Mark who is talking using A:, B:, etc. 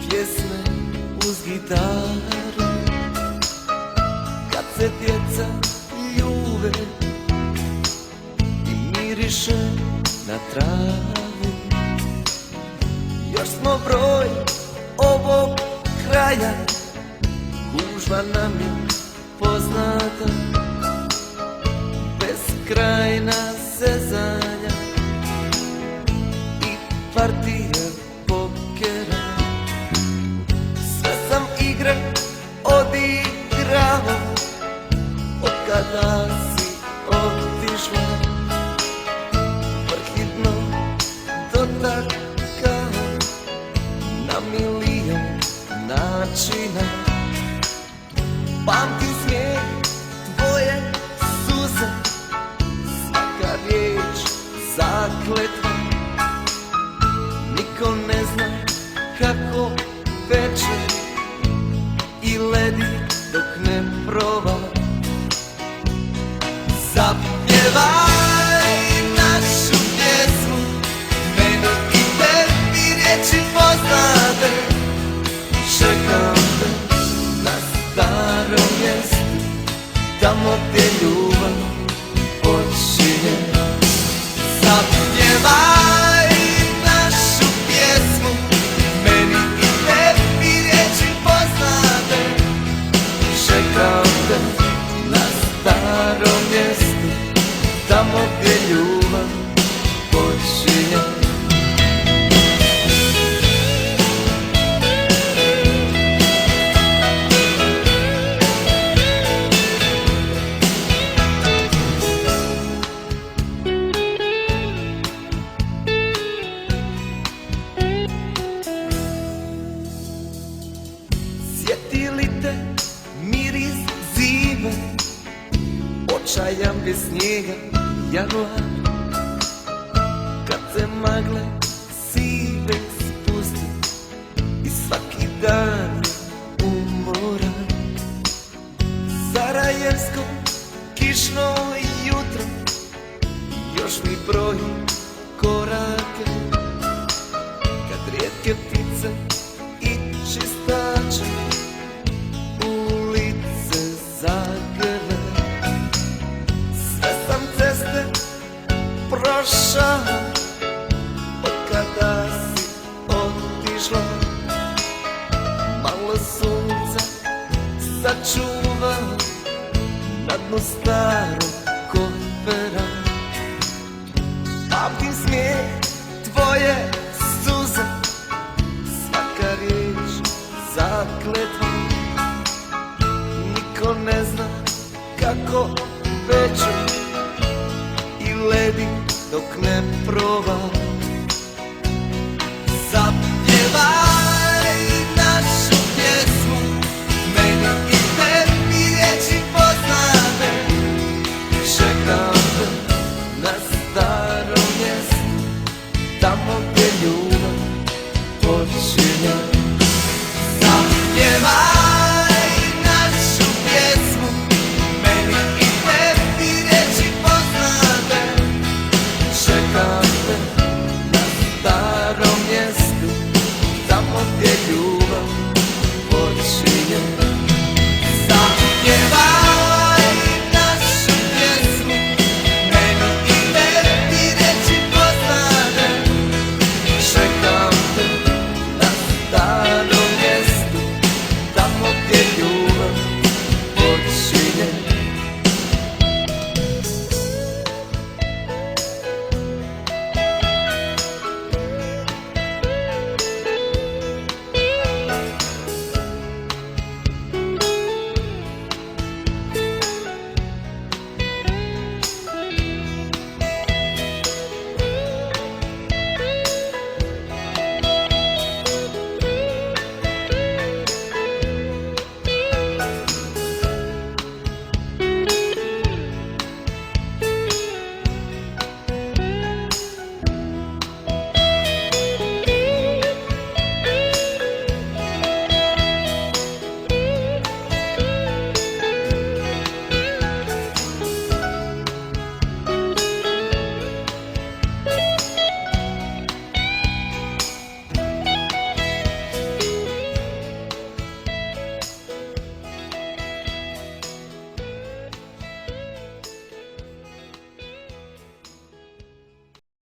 A: pjesme uz gitaru, kad se djeca ljube i miriše na travu. Još smo broj ovog kraja, gužva nam je poznata, beskrajna zezanja i partija pokera. Sve sam igre odigrao od kada si otišla, vrhitno dotakao na milion načina. Pamtim smijeh tvoje suze, svaka riječ zakletva. Niko ne zna kako peče i ledi dok ne proba. Zapjevaj našu pjesmu, meni i tebi riječi poznate. Čekam te na starom mjestu, tamo gdje ljubav počinje. Zapjevaj našu pjesmu, meni i tebi riječi poznate. Čekam te na starom mjestu, tamo gdje ljubav počinje. Sjeti li te miris zime, očajan bez snijega januar, kad se magle sive spuste i svaki dan je umoran. Sarajevsko kišno jutro još mi broji korake, kad rijetke ptice i čistače ulice zagrle. Sve sam ceste prošao od kada si otišla. Malo sunca sačuvao na dnu starog kofera. Pamtim smijeh tvoje suze, svaka riječ zakletva. Niko ne zna kako peče i ledi dok ne proba.